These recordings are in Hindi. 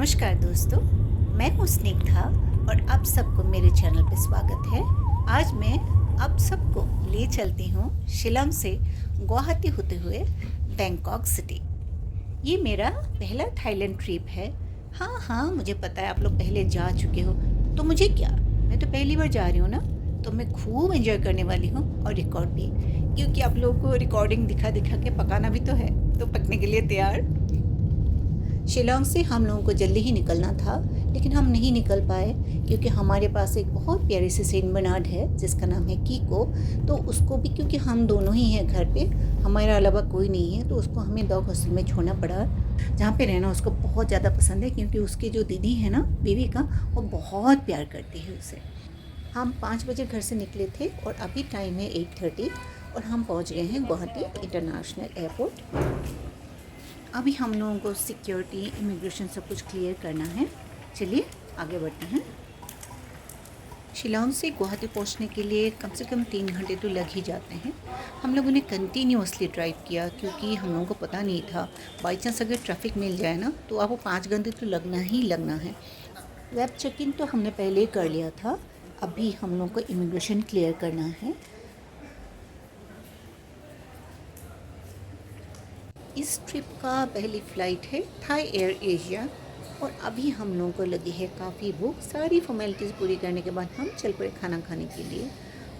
नमस्कार दोस्तों, मैं हूँ स्निग्धा और आप सबको मेरे चैनल पे स्वागत है। आज मैं आप सबको ले चलती हूँ शिलांग से गुवाहाटी होते हुए बैंकॉक सिटी। ये मेरा पहला थाईलैंड ट्रिप है। हाँ, मुझे पता है आप लोग पहले जा चुके हो, तो मुझे क्या, मैं तो पहली बार जा रही हूँ ना, तो मैं खूब एंजॉय करने वाली हूँ और रिकॉर्ड भी, क्योंकि आप लोगों को रिकॉर्डिंग दिखा दिखा के पकाना भी तो है, तो पकने के लिए तैयार। शिलोंग से हम लोगों को जल्दी ही निकलना था, लेकिन हम नहीं निकल पाए क्योंकि हमारे पास एक बहुत प्यारी सी सेंट बर्नार्ड है जिसका नाम है कीको। तो उसको भी, क्योंकि हम दोनों ही हैं घर पे, हमारे अलावा कोई नहीं है, तो उसको हमें डॉग हॉस्टल में छोड़ना पड़ा, जहाँ पे रहना उसको बहुत ज़्यादा पसंद है, क्योंकि उसकी जो दीदी है ना बेबी का, वो बहुत प्यार करती है उसे। हम 5 बजे घर से निकले थे और अभी टाइम है 8:30 और हम पहुँच गए हैं गुवाहाटी इंटरनेशनल एयरपोर्ट। अभी हम लोगों को सिक्योरिटी, इमिग्रेशन सब कुछ क्लियर करना है। चलिए आगे बढ़ते हैं। शिलांग से गुवाहाटी पहुंचने के लिए कम से कम 3 घंटे तो लग ही जाते हैं। हम लोगों ने कंटिन्यूअसली ड्राइव किया क्योंकि हम लोगों को पता नहीं था, बाई चांस अगर ट्रैफिक मिल जाए ना तो आपको 5 घंटे तो लगना ही लगना है। वेब चेक इन तो हमने पहले ही कर लिया था, अभी हम लोगों को इमिग्रेशन क्लियर करना है। इस ट्रिप का पहली फ़्लाइट है थाई एयर एशिया और अभी हम लोगों को लगी है काफ़ी भूख। सारी फॉर्मेलिटीज़ पूरी करने के बाद हम चल पड़े खाना खाने के लिए।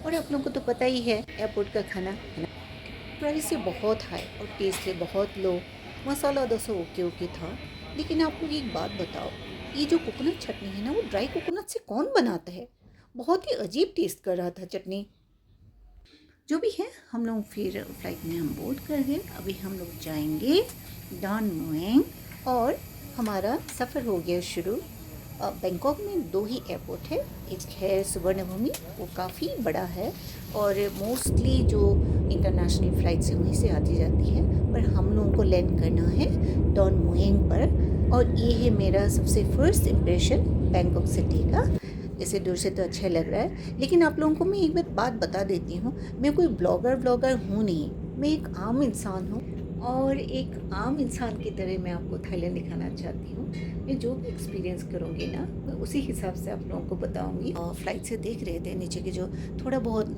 और आप लोगों को तो पता ही है एयरपोर्ट का खाना है ना, प्राइस से बहुत हाई और टेस्ट से बहुत लो। मसाला डोसा ओके था, लेकिन आप लोग एक बात बताओ, ये जो कोकोनट चटनी है ना, वो ड्राई कोकोनट से कौन बनाता है? बहुत ही अजीब टेस्ट कर रहा था चटनी। जो भी है, हम लोग फिर फ्लाइट में हम बोर्ड कर गए। अभी हम लोग जाएंगे डॉन मुएंग और हमारा सफ़र हो गया शुरू। बैंकॉक में 2 ही एयरपोर्ट है, एक है सुवर्णभूमि, वो काफ़ी बड़ा है और मोस्टली जो इंटरनेशनल फ़्लाइट से वहीं से आती जाती है, पर हम लोगों को लैंड करना है डॉन मुएंग पर। और ये है मेरा सबसे फर्स्ट इम्प्रेशन बैंकॉक सिटी का। जैसे दूर से तो अच्छा लग रहा है, लेकिन आप लोगों को मैं एक बात बता देती हूँ, मैं कोई ब्लॉगर हूँ नहीं, मैं एक आम इंसान हूँ और एक आम इंसान की तरह मैं आपको थाईलैंड दिखाना चाहती हूँ। मैं जो भी एक्सपीरियंस करूँगी ना, मैं उसी हिसाब से आप लोगों को बताऊँगी। फ्लाइट से देख रहे थे नीचे के जो थोड़ा बहुत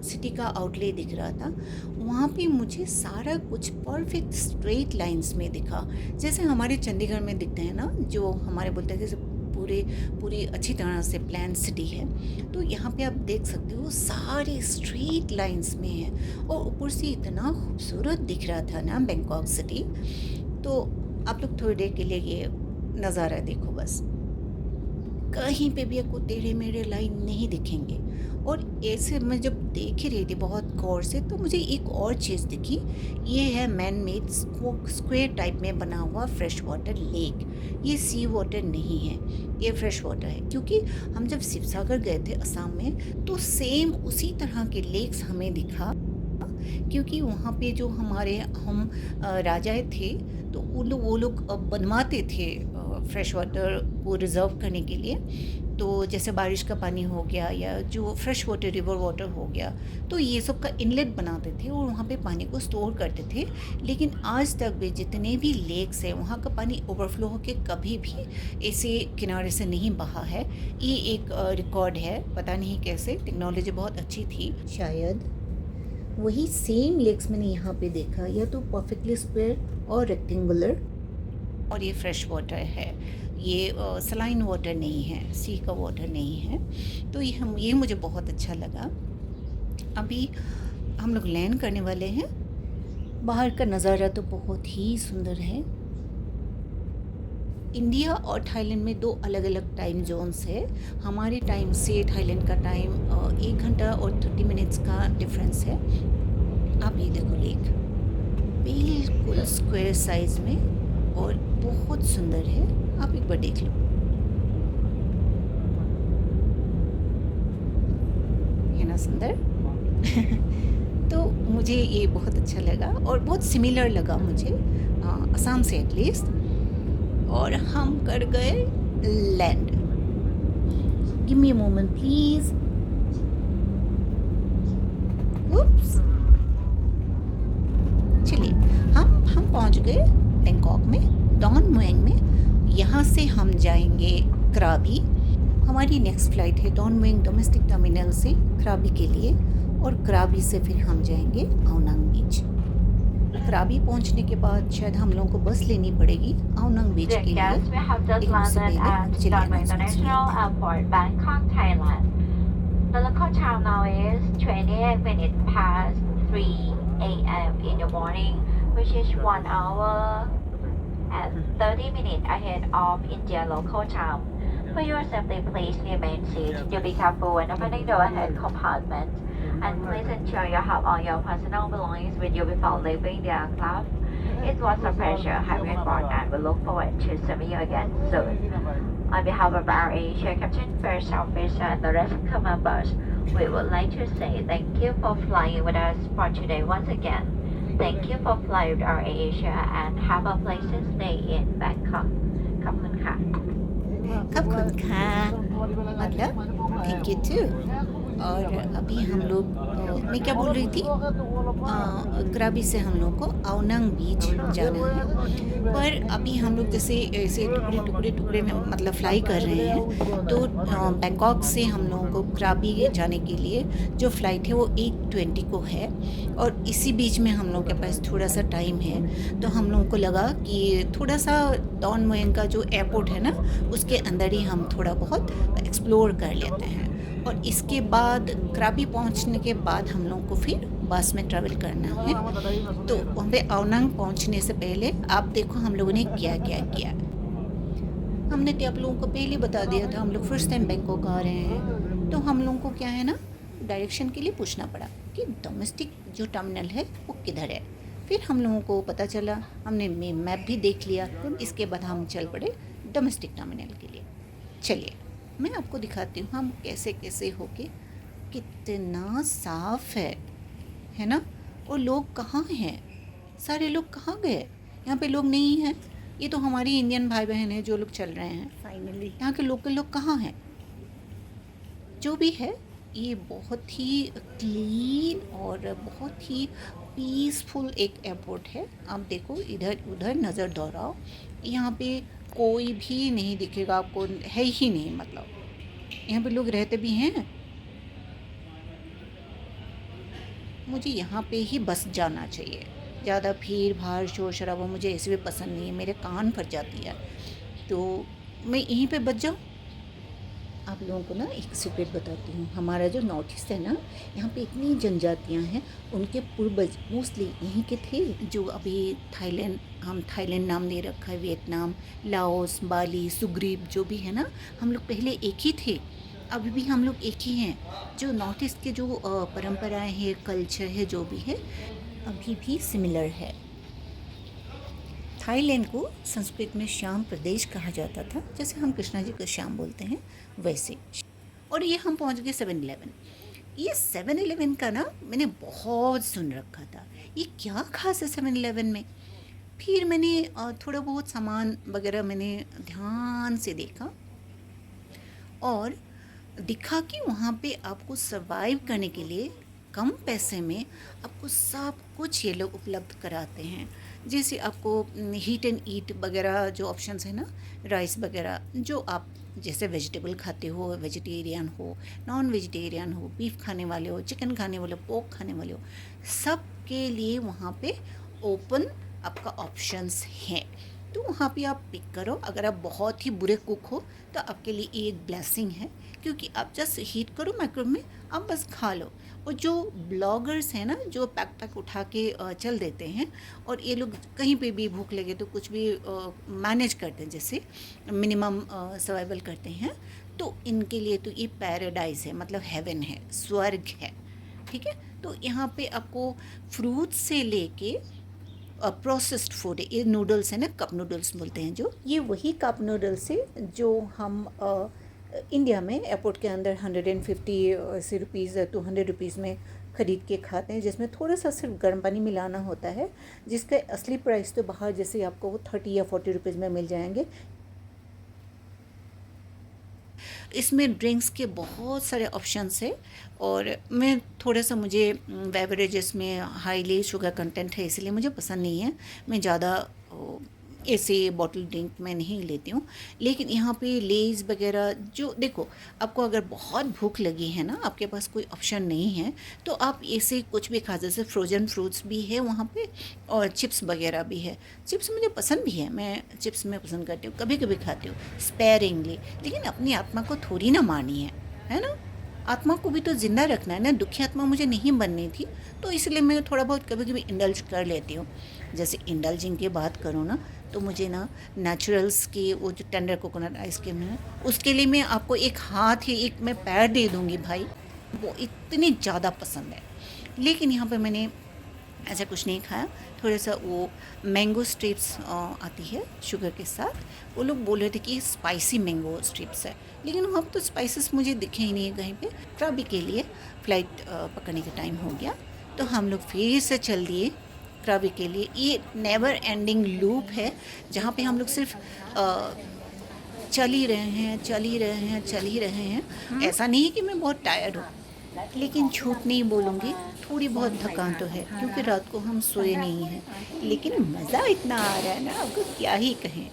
सिटी का आउटले दिख रहा था, वहाँ पे मुझे सारा कुछ परफेक्ट स्ट्रेट लाइंस में दिखा, जैसे हमारे चंडीगढ़ में दिखते हैं ना, जो हमारे बोलते हैं कि पूरी अच्छी तरह से प्लान सिटी है। तो यहाँ पे आप देख सकते हो सारे स्ट्रेट लाइंस में है और ऊपर से इतना खूबसूरत दिख रहा था ना बैंकॉक सिटी। तो आप लोग थोड़ी देर के लिए ये नज़ारा देखो बस, कहीं पे भी आपको टेढ़े मेढ़े लाइन नहीं दिखेंगे। और ऐसे मैं जब देख ही रही थी बहुत गौर से, तो मुझे एक और चीज़ दिखी, ये है मैन मेड स्क्वायर टाइप में बना हुआ फ्रेश वाटर लेक। ये सी वाटर नहीं है, ये फ्रेश वाटर है, क्योंकि हम जब शिवसागर गए थे असम में, तो सेम उसी तरह के लेक्स हमें दिखा, क्योंकि वहाँ पे जो हमारे हम राजाएँ थे, तो वो लोग बनवाते थे फ्रेश वाटर को रिज़र्व करने के लिए। तो जैसे बारिश का पानी हो गया या जो फ्रेश वाटर रिवर वाटर हो गया, तो ये सब का इनलेट बनाते थे और वहाँ पे पानी को स्टोर करते थे। लेकिन आज तक भी जितने भी लेक्स हैं, वहाँ का पानी ओवरफ्लो होके कभी भी ऐसे किनारे से नहीं बहा है। ये एक रिकॉर्ड है, पता नहीं कैसे, टेक्नोलॉजी बहुत अच्छी थी शायद। वही सेम लेक्स मैंने यहाँ पे देखा, या तो परफेक्टली स्क्वायर और रेक्टेंगुलर। और ये फ्रेश वाटर है, ये सलाइन वाटर नहीं है, सी का वाटर नहीं है। तो ये मुझे बहुत अच्छा लगा। अभी हम लोग लैंड करने वाले हैं। बाहर का नज़ारा तो बहुत ही सुंदर है। इंडिया और थाईलैंड में 2 अलग अलग टाइम जोन्स है। हमारे टाइम से थाईलैंड का टाइम 1 घंटा और 30 मिनट्स का डिफरेंस है। आप ये देखो लेक, बिल्कुल स्क्वायर साइज में और बहुत सुंदर है, आप एक बार देख लो। है ना सुंदर? तो मुझे ये बहुत अच्छा लगा और बहुत सिमिलर लगा मुझे असम से एटलीस्ट। और हम कर गए land. Give me a moment please. Oops, चलिए हम पहुंच गए बैंकॉक में, डॉन मुएंग में। यहाँ से हम जाएंगे कराबी। हमारी नेक्स्ट फ़्लाइट है डॉनमुएंग डोमेस्टिक टर्मिनल से कराबी के लिए, और कराबी से फिर हम जाएंगे आओनंग बीच। कराबी पहुंचने के बाद शायद हम लोगों को बस लेनी पड़ेगी आओनंग बीच के लिए, Guests, we have just लेकिन उससे landed पहले at चलिए Danwei अनाउंसमेंट सुन International लेते हैं। Airport, Bangkok, Thailand. The local time now is 28 minutes past 3 a.m. in the morning, which is 1 hour and 30 minutes ahead of India local time. For your safety, please remain seated. Do be careful when opening the overhead compartment, and please ensure you have all your personal belongings with you before leaving the aircraft. It was a pleasure having you aboard, and we look forward to seeing you again soon. On behalf of our Asia Captain, First Officer, and the rest of crew members, we would like to say thank you for flying with us for today once again. Thank you for flying with our Asia, and have a pleasant stay in Bangkok. ขอบคุณค่ะ ขอบคุณค่ะमतलब थैंक यू टू। और अभी हम लोग मैं क्या बोल रही थी, कराबी से हम लोग को आओनंग बीच जाना है। पर अभी हम लोग जैसे ऐसे टुकड़े में मतलब फ़्लाई कर रहे हैं, तो बैंकॉक से हम लोगों को कराबी जाने के लिए जो फ़्लाइट है वो 8:20 को है, और इसी बीच में हम लोग के पास थोड़ा सा टाइम है। तो हम लोगों को लगा कि थोड़ा सा डॉनमुएंग का जो एयरपोर्ट है ना, उसके अंदर ही हम थोड़ा बहुत एक्सप्लोर कर लेते हैं। और इसके बाद कराबी पहुंचने के बाद हम लोगों को फिर बस में ट्रैवल करना है। तो वहाँ पे आओनंग पहुंचने से पहले आप देखो हम लोगों ने क्या क्या किया। हमने तो आप लोगों को पहले बता दिया था, हम लोग फर्स्ट टाइम बैंकॉक आ रहे हैं, तो हम लोगों को क्या है ना, डायरेक्शन के लिए पूछना पड़ा कि डोमेस्टिक जो टर्मिनल है वो किधर है। फिर हम लोगों को पता चला, हमने मैप भी देख लिया, तो इसके बाद हम चल पड़े डोमेस्टिक टर्मिनल के लिए। चलिए मैं आपको दिखाती हूँ हम कैसे कैसे होके, कितना साफ है ना। और लोग कहाँ हैं, सारे लोग कहाँ गए, यहाँ पे लोग नहीं हैं। ये तो हमारी इंडियन भाई बहन हैं जो लोग चल रहे हैं। फाइनली यहाँ के लोकल लोग कहाँ हैं। जो भी है, ये बहुत ही क्लीन और बहुत ही पीसफुल एक एयरपोर्ट है। आप देखो इधर उधर नज़र दौड़ाओ, यहाँ पे कोई भी नहीं दिखेगा आपको, है ही नहीं। मतलब यहाँ पे लोग रहते भी हैं। मुझे यहाँ पे ही बस जाना चाहिए, ज़्यादा भीड़ भाड़ शोर शराबा मुझे ऐसे भी पसंद नहीं है, मेरे कान फट जाती है। तो मैं यहीं पे बच जाऊँ। आप लोगों को ना एक सीक्रेट बताती हूँ, हमारा जो नॉर्थ ईस्ट है ना, यहाँ पे इतनी जनजातियाँ हैं, उनके पूर्वज मोस्टली यहीं के थे। जो अभी थाईलैंड, हम थाईलैंड नाम दे रखा है, वियतनाम, लाओस, बाली, सुग्रीव, जो भी है ना, हम लोग पहले एक ही थे, अभी भी हम लोग एक ही हैं। जो नॉर्थ ईस्ट के जो परंपराएं हैं, कल्चर है, जो भी है, अभी भी सिमिलर है। थाईलैंड को संस्कृत में श्याम प्रदेश कहा जाता था, जैसे हम कृष्णा जी को श्याम बोलते हैं वैसे। और ये हम पहुंच गए 7-Eleven। ये 7-Eleven का ना मैंने बहुत सुन रखा था, ये क्या खास है 7-Eleven में। फिर मैंने थोड़ा बहुत सामान वगैरह मैंने ध्यान से देखा, और दिखा कि वहाँ पे आपको सर्वाइव करने के लिए कम पैसे में आपको सब कुछ ये लोग उपलब्ध कराते हैं। जैसे आपको हीट एंड ईट वगैरह जो ऑप्शंस है ना, राइस वगैरह, जो आप जैसे वेजिटेबल खाते हो, वेजिटेरियन हो, नॉन वेजिटेरियन हो, बीफ खाने वाले हो, चिकन खाने वाले हो, पोर्क खाने वाले हो, सब के लिए वहाँ पे ओपन आपका ऑप्शंस हैं। तो वहाँ पे आप पिक करो। अगर आप बहुत ही बुरे कुक हो तो आपके लिए ये एक ब्लेसिंग है, क्योंकि आप जस्ट हीट करो माइक्रोवेव में, आप बस खा लो। और जो ब्लॉगर्स हैं ना, जो पैक उठा के चल देते हैं, और ये लोग कहीं पे भी भूख लगे तो कुछ भी मैनेज करते हैं, जैसे मिनिमम सर्वाइवल करते हैं, तो इनके लिए तो ये पैराडाइज है, मतलब हेवन है, स्वर्ग है। ठीक है, तो यहाँ पे आपको फ्रूट से लेके प्रोसेस्ड फूड, ये नूडल्स है ना, कप नूडल्स बोलते हैं जो, ये वही कप नूडल्स है जो हम इंडिया में एयरपोर्ट के अंदर 150 रुपीज़ 200 रुपीज़ में ख़रीद के खाते हैं, जिसमें थोड़ा सा सिर्फ गर्म पानी मिलाना होता है, जिसका असली प्राइस तो बाहर जैसे आपको वो 30 या 40 रुपीज़ में मिल जाएंगे। इसमें ड्रिंक्स के बहुत सारे ऑप्शंस है, और मैं थोड़ा सा, मुझे बेवरेजेस में हाईली शुगर कंटेंट है, इसलिए मुझे पसंद नहीं है। मैं ज़्यादा ऐसे बॉटल ड्रिंक मैं नहीं लेती हूँ, लेकिन यहाँ पे लेज़ वगैरह जो देखो, आपको अगर बहुत भूख लगी है ना, आपके पास कोई ऑप्शन नहीं है, तो आप ऐसे कुछ भी खा, जैसे फ्रोज़न फ्रूट्स भी है वहाँ पे और चिप्स वगैरह भी है। चिप्स मुझे पसंद भी है, मैं चिप्स में पसंद करती हूँ, कभी कभी खाती हूँ स्पेयरिंगली, लेकिन अपनी आत्मा को थोड़ी ना मारनी है ना। आत्मा को भी तो ज़िंदा रखना है ना, दुखी आत्मा मुझे नहीं बननी थी, तो इसलिए मैं थोड़ा बहुत कभी कभी इंडल्ज कर लेती हूँ। जैसे इंडल्जिंग की बात करूँ ना, तो मुझे ना नेचुरल्स की वो जो टेंडर कोकोनट आइसक्रीम है, उसके लिए मैं आपको एक हाथ ही एक मैं पैर दे दूँगी भाई, वो इतनी ज़्यादा पसंद है। लेकिन यहाँ पे मैंने ऐसा कुछ नहीं खाया, थोड़ा सा वो मैंगो स्ट्रिप्स आती है शुगर के साथ, वो लोग बोल रहे थे कि स्पाइसी मैंगो स्ट्रिप्स है, लेकिन वहाँ तो स्पाइसेस मुझे दिखे ही नहीं है कहीं पे। krabi के लिए फ़्लाइट पकड़ने का टाइम हो गया, तो हम लोग फिर से चल दिए krabi के लिए। ये नेवर एंडिंग लूप है जहाँ पे हम लोग सिर्फ चल ही रहे हैं, चल ही रहे हैं, चल ही रहे हैं। ऐसा नहीं है कि मैं बहुत टायर्ड हूँ, लेकिन झूठ नहीं बोलूँगी, थोड़ी बहुत थकान तो है, क्योंकि रात को हम सोए नहीं हैं। लेकिन मज़ा इतना आ रहा है ना, आपको क्या ही कहें।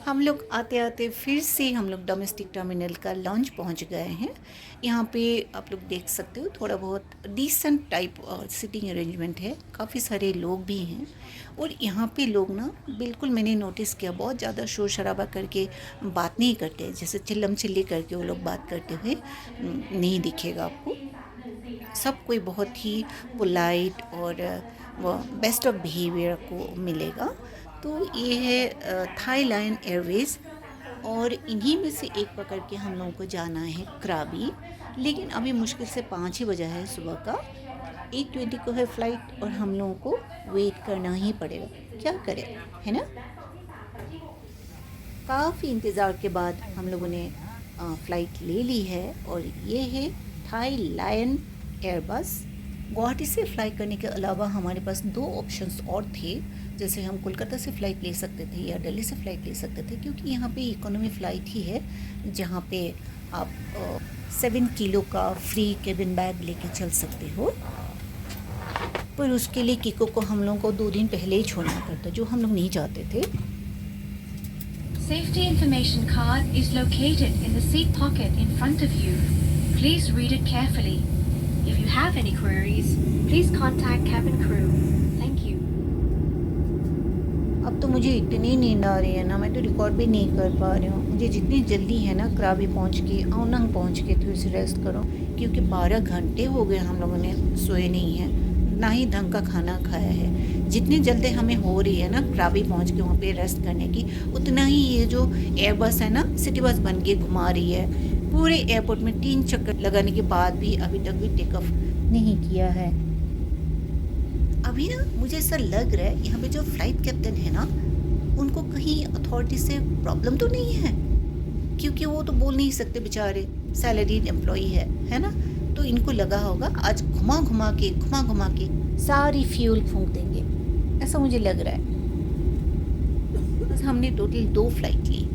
हम लोग आते आते फिर से हम लोग डोमेस्टिक टर्मिनल का लॉन्च पहुंच गए हैं। यहाँ पे आप लोग देख सकते हो, थोड़ा बहुत डिसेंट टाइप सिटिंग अरेंजमेंट है, काफ़ी सारे लोग भी हैं। और यहाँ पे लोग ना, बिल्कुल मैंने नोटिस किया, बहुत ज़्यादा शोर शराबा करके बात नहीं करते, जैसे चिल्लम चिल्ली करके वो लोग बात करते हुए नहीं दिखेगा आपको। सब कोई बहुत ही पोलाइट और वो बेस्ट ऑफ बिहेवियर को मिलेगा। तो ये है थाई लायन एयरवेज़, और इन्हीं में से एक पकड़ के हम लोगों को जाना है krabi। लेकिन अभी मुश्किल से 5 ही बजा है सुबह का, 8:20 को है फ़्लाइट, और हम लोगों को वेट करना ही पड़ेगा, क्या करें, है ना। काफ़ी इंतज़ार के बाद हम लोगों ने फ़्लाइट ले ली है, और ये है थाई लायन एयरबस। गुवाहाटी से फ़्लाई करने के अलावा हमारे पास 2 ऑप्शंस और थे, जैसे हम कोलकाता से फ़्लाइट ले सकते थे या दिल्ली से फ़्लाइट ले सकते थे, क्योंकि यहाँ पे इकोनॉमी फ़्लाइट ही है जहाँ पे आप 7 किलो का फ्री केबिन बैग लेके चल सकते हो। पर उसके लिए किको को हम लोगों को 2 दिन पहले ही छोड़ना पड़ता, जो हम लोग नहीं चाहते थे। Safety information card is located in the seat pocket in front of you. Please read it carefully. If you have any queries, please contact cabin crew. Thank you. अब तो मुझे इतनी नींद आ रही है ना, मैं तो रिकॉर्ड भी नहीं कर पा रही हूँ। मुझे जितनी जल्दी है ना krabi पहुँच के, औनंग पहुँच के थोड़ी सी रेस्ट करो, क्योंकि 12 घंटे हो गए हम लोगों ने सोए नहीं हैं, ना ही ढंग का खाना खाया है। जितनी जल्दी हमें हो रही है ना krabi पहुँच के वहाँ पे रेस्ट करने की, उतना ही ये जो एयरबस है ना, सिटी बस बन के घुमा रही है। पूरे एयरपोर्ट में 3 चक्कर लगाने के बाद भी अभी तक भी टेक ऑफ नहीं किया है। अभी ना मुझे ऐसा लग रहा है यहाँ पे जो फ्लाइट कैप्टन है ना, उनको कहीं अथॉरिटी से प्रॉब्लम तो नहीं है, क्योंकि वो तो बोल नहीं सकते बेचारे, सैलरीड एम्प्लॉई है ना। तो इनको लगा होगा आज घुमा घुमा के सारी फ्यूल फूंक देंगे, ऐसा मुझे लग रहा है। बस हमने टोटल 2 फ्लाइट ली,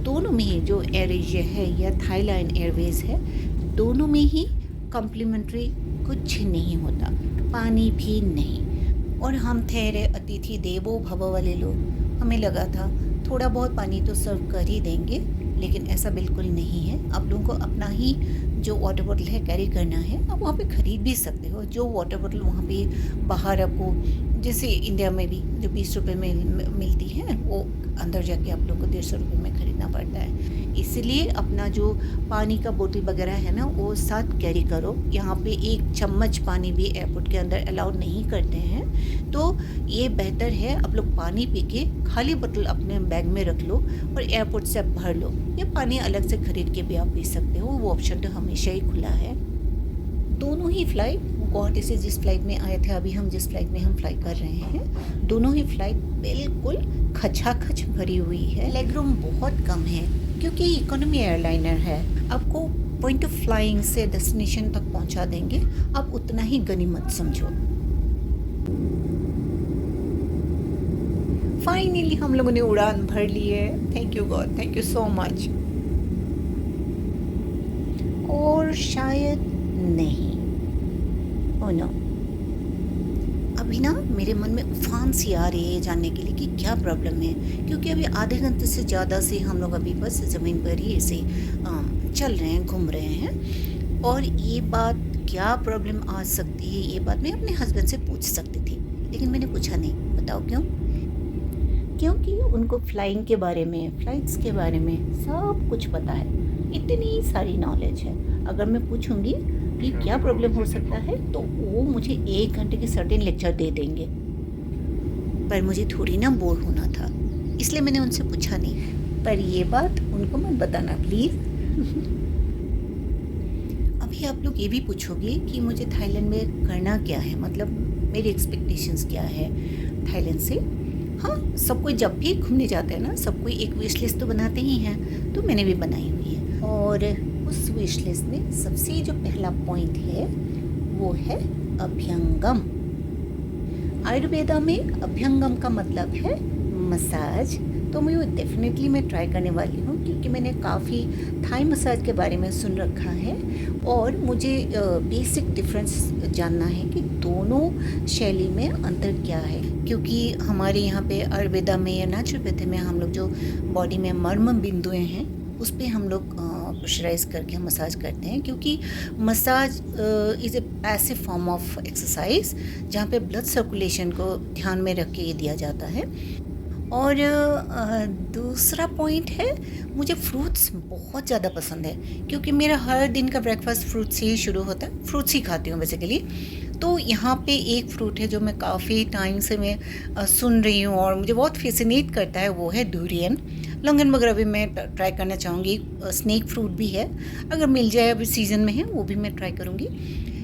दोनों में ही जो एयर एशिया है या थाई लायन एयरवेज़ है, दोनों में ही कॉम्प्लीमेंट्री कुछ नहीं होता, पानी भी नहीं। और हम ठहरे अतिथि देवो भव वाले लोग, हमें लगा था थोड़ा बहुत पानी तो सर्व कर ही देंगे, लेकिन ऐसा बिल्कुल नहीं है। आप लोगों को अपना ही जो वाटर बॉटल है कैरी करना है, आप वहाँ पे ख़रीद भी सकते हो। जो वाटर बॉटल वहाँ पे बाहर आपको, जैसे इंडिया में भी जो 20 रुपये में मिलती है, वो अंदर जाके आप लोगों को 150 रुपये में ख़रीदना पड़ता है। इसलिए अपना जो पानी का बोतल वगैरह है ना, वो साथ कैरी करो। यहाँ पे 1 चम्मच पानी भी एयरपोर्ट के अंदर अलाउड नहीं करते हैं, तो ये बेहतर है आप लोग पानी पी के खाली बोतल अपने बैग में रख लो और एयरपोर्ट से आप भर लो, या पानी अलग से ख़रीद के भी आप पी सकते हो, वो ऑप्शन तो हमेशा ही खुला है। दोनों ही फ़्लाइट, गुवाहाटी से जिस फ़्लाइट में आए थे, अभी हम जिस फ़्लाइट में हम फ्लाई कर रहे हैं, दोनों ही फ़्लाइट बिल्कुल खचाखच भरी हुई है। लेग रूम बहुत कम है, क्योंकि इकोनॉमी एयरलाइनर है। आपको पॉइंट ऑफ फ्लाइंग से डेस्टिनेशन तक पहुंचा देंगे, आप उतना ही गनीमत समझो। फाइनली हम लोगों ने उड़ान भर ली है, thank you God, thank you so much. और शायद नहीं, ओ नो, अभी ना मेरे मन में उफान सी आ रही है जानने के लिए कि क्या प्रॉब्लम है, क्योंकि अभी आधे घंटे से ज़्यादा से हम लोग अभी बस ज़मीन पर ही ऐसे चल रहे हैं, घूम रहे हैं। और ये बात क्या प्रॉब्लम आ सकती है, ये बात मैं अपने हस्बैंड से पूछ सकती थी, लेकिन मैंने पूछा नहीं। बताओ क्यों? क्योंकि उनको फ्लाइंग के बारे में, फ्लाइट्स के बारे में सब कुछ पता है, इतनी सारी नॉलेज है। अगर मैं पूछूंगी कि क्या प्रॉब्लम हो सकता है तो वो मुझे 1 घंटे की सर्टेन लेक्चर दे देंगे, पर मुझे थोड़ी ना बोर होना था, इसलिए मैंने उनसे पूछा नहीं। पर ये बात उनको मत बताना प्लीज़। अभी आप लोग ये भी पूछोगे कि मुझे थाईलैंड में करना क्या है, मतलब मेरी एक्सपेक्टेशंस क्या है थाईलैंड से। हाँ, सब कोई जब भी घूमने जाते हैं ना, सब कोई एक विश लिस्ट तो बनाते ही हैं, तो मैंने भी बनाई हुई है। और उस विश लिस्ट में सबसे जो पहला पॉइंट है वो है अभ्यंगम। आयुर्वेदा में अभ्यंगम का मतलब है मसाज। तो मैं डेफिनेटली मैं ट्राई करने वाली हूँ, क्योंकि मैंने काफ़ी थाई मसाज के बारे में सुन रखा है और मुझे बेसिक डिफरेंस जानना है कि दोनों शैली में अंतर क्या है। क्योंकि हमारे यहाँ पे आयुर्वेदा में या नेचुरोपैथी में हम लोग जो बॉडी में मर्म बिंदुएं हैं उस पर हम लोग प्रेशराइज करके हम मसाज करते हैं, क्योंकि massage is a passive form of exercise जहाँ पे ब्लड सर्कुलेशन को ध्यान में रख के ये दिया जाता है। और दूसरा पॉइंट है, मुझे फ्रूट्स बहुत ज़्यादा पसंद है, क्योंकि मेरा हर दिन का ब्रेकफास्ट फ्रूट से ही शुरू होता है, फ्रूट्स ही खाती हूँ बेसिकली। तो यहाँ पे एक फ्रूट है जो मैं काफ़ी टाइम से मैं सुन रही हूँ और मुझे बहुत फैसिनेट करता है, वो है डूरियन। लंगन वगैरह भी मैं ट्राई करना चाहूँगी। स्नेक फ्रूट भी है, अगर मिल जाए, अभी सीज़न में है, वो भी मैं ट्राई करूँगी।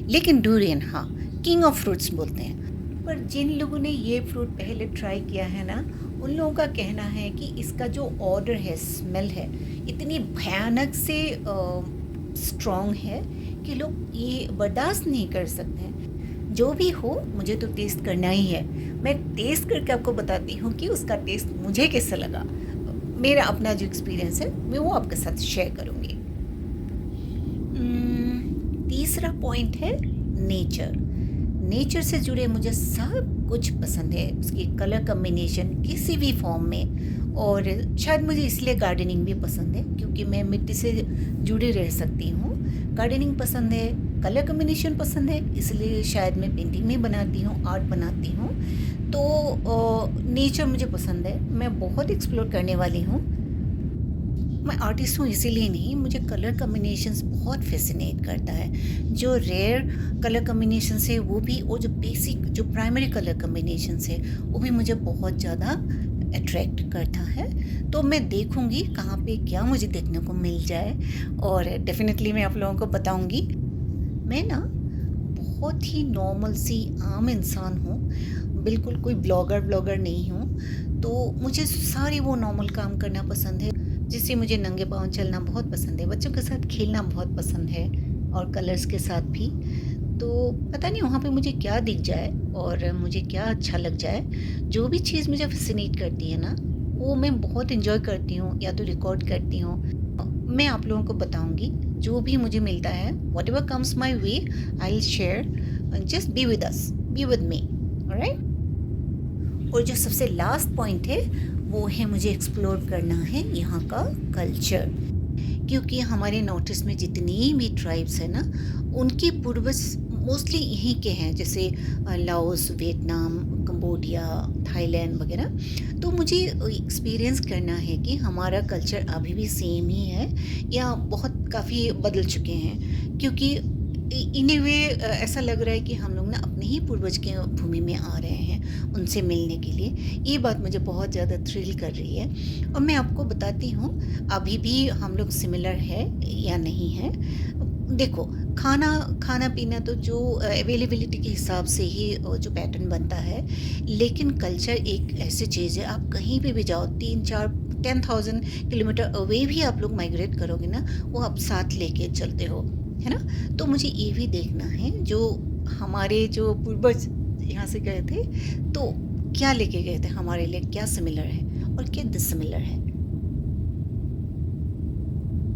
लेकिन डूरियन, हाँ, किंग ऑफ फ्रूट्स बोलते हैं। पर जिन लोगों ने ये फ्रूट पहले ट्राई किया है ना, उन लोगों का कहना है कि इसका जो ऑर्डर है, स्मेल है, इतनी भयानक से स्ट्रॉन्ग है कि लोग ये बर्दाश्त नहीं कर सकते हैं। जो भी हो, मुझे तो टेस्ट करना ही है। मैं टेस्ट करके आपको बताती हूँ कि उसका टेस्ट मुझे कैसा लगा। मेरा अपना जो एक्सपीरियंस है मैं वो आपके साथ शेयर करूँगी। तीसरा पॉइंट है नेचर। नेचर से जुड़े मुझे सब कुछ पसंद है, उसकी कलर कम्बिनेशन किसी भी फॉर्म में। और शायद मुझे इसलिए गार्डनिंग भी पसंद है, क्योंकि मैं मिट्टी से जुड़ी रह सकती हूँ। गार्डनिंग पसंद है, कलर कम्बिनेशन पसंद है, इसलिए शायद मैं पेंटिंग में बनाती हूँ, आर्ट बनाती हूँ। तो नेचर मुझे पसंद है, मैं बहुत एक्सप्लोर करने वाली हूँ। मैं आर्टिस्ट हूँ इसीलिए नहीं, मुझे कलर कम्बिनेशंस बहुत फैसिनेट करता है। जो रेयर कलर कम्बिनेशंस है वो भी, और जो बेसिक जो प्राइमरी कलर कम्बिनेशंस है वो भी मुझे बहुत ज़्यादा अट्रैक्ट करता है। तो मैं देखूँगी कहाँ पे क्या मुझे देखने को मिल जाए, और डेफिनेटली मैं आप लोगों को बताऊँगी। मैं ना बहुत ही नॉर्मल सी आम इंसान हूँ, बिल्कुल कोई ब्लॉगर नहीं हूँ। तो मुझे सारे वो नॉर्मल काम करना पसंद है, जिससे मुझे नंगे पाँव चलना बहुत पसंद है, बच्चों के साथ खेलना बहुत पसंद है, और कलर्स के साथ भी। तो पता नहीं वहाँ पे मुझे क्या दिख जाए और मुझे क्या अच्छा लग जाए। जो भी चीज़ मुझे फैसिनेट करती है ना, वो मैं बहुत इन्जॉय करती हूँ, या तो रिकॉर्ड करती हूँ। मैं आप लोगों को बताऊँगी जो भी मुझे मिलता है, what ever comes my way I will share. Just be with us, be with me, alright. और जो सबसे लास्ट पॉइंट है वो है, मुझे एक्सप्लोर करना है यहाँ का कल्चर, क्योंकि हमारे नॉर्थ ईस्ट में जितनी भी ट्राइब्स हैं ना, उनके पूर्वज मोस्टली यहीं के हैं, जैसे लाओस, वियतनाम, कंबोडिया, थाईलैंड वगैरह। तो मुझे एक्सपीरियंस करना है कि हमारा कल्चर अभी भी सेम ही है या बहुत काफ़ी बदल चुके हैं, क्योंकि इन ए वे ऐसा लग रहा है कि हम लोग ना अपने ही पूर्वज के भूमि में आ रहे हैं उनसे मिलने के लिए। ये बात मुझे बहुत ज़्यादा थ्रिल कर रही है, और मैं आपको बताती हूँ अभी भी हम लोग सिमिलर है या नहीं है। देखो, खाना पीना तो जो अवेलेबिलिटी के हिसाब से ही जो पैटर्न बनता है, लेकिन कल्चर एक ऐसी चीज़ है, आप कहीं पे भी जाओ, 3-4-10,000 किलोमीटर अवे भी आप लोग माइग्रेट करोगे ना, वो आप साथ लेके चलते हो, है ना। तो मुझे ये भी देखना है, जो हमारे जो पूर्वज यहाँ से गए थे तो क्या लेके गए थे, हमारे लिए क्या सिमिलर है और क्या डिससिमिलर है।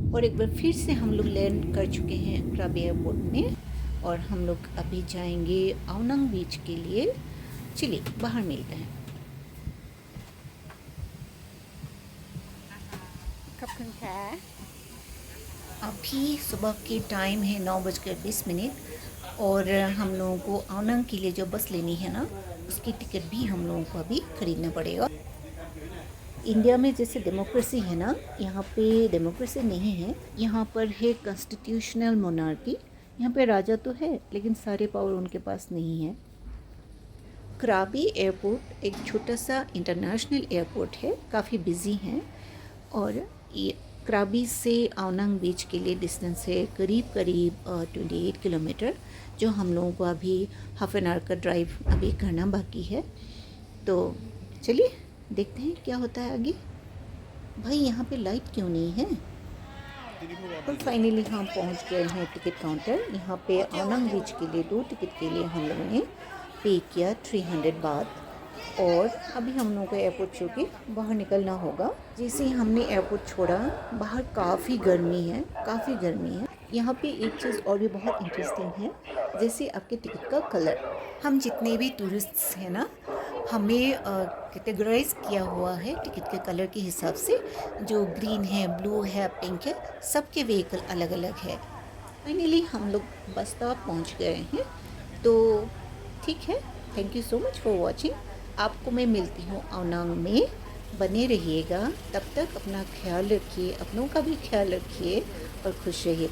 और एक बार फिर से हम लोग लैंड कर चुके हैं क्राबी एयरपोर्ट में, और हम लोग अभी जाएंगे आवनंग बीच के लिए। चलिए बाहर मिलते हैं। अभी सुबह के टाइम है 9:20 और हम लोगों को आनंद के लिए जो बस लेनी है ना, उसकी टिकट भी हम लोगों को अभी खरीदना पड़ेगा। इंडिया में जैसे डेमोक्रेसी है ना, यहाँ पे डेमोक्रेसी नहीं है। यहाँ पर है कॉन्स्टिट्यूशनल मोनार्की। यहाँ पे राजा तो है लेकिन सारे पावर उनके पास नहीं है। कराबी एयरपोर्ट एक छोटा सा इंटरनेशनल एयरपोर्ट है, काफ़ी बिजी है। और ये कराबी से आवनंग बीच के लिए डिस्टेंस है करीब 28 किलोमीटर, जो हम लोगों को अभी हाफ एन आवर का ड्राइव अभी करना बाकी है। तो चलिए देखते हैं क्या होता है आगे। भाई यहाँ पे लाइट क्यों नहीं है? और फाइनली हम पहुँच गए हैं टिकट काउंटर। यहाँ पे आवनंग बीच के लिए 2 टिकट के लिए हम लोगों ने पे किया 300 बात। और अभी हम लोगों को एयरपोर्ट छोड़ के बाहर निकलना होगा। जैसे ही हमने एयरपोर्ट छोड़ा, बाहर काफ़ी गर्मी है। यहाँ पे एक चीज़ और भी बहुत इंटरेस्टिंग है, जैसे आपके टिकट का कलर। हम जितने भी टूरिस्ट्स हैं ना, हमें कैटेगराइज किया हुआ है टिकट के कलर के हिसाब से। जो ग्रीन है, ब्लू है, पिंक है, सबके व्हीकल अलग अलग है। फाइनली हम लोग बस स्टॉप पहुँच गए हैं। तो ठीक है, thank you so much for watching. आपको मैं मिलती हूँ आवनंग में, बने रहिएगा। तब तक अपना ख्याल रखिए, अपनों का भी ख्याल रखिए और खुश रहिए।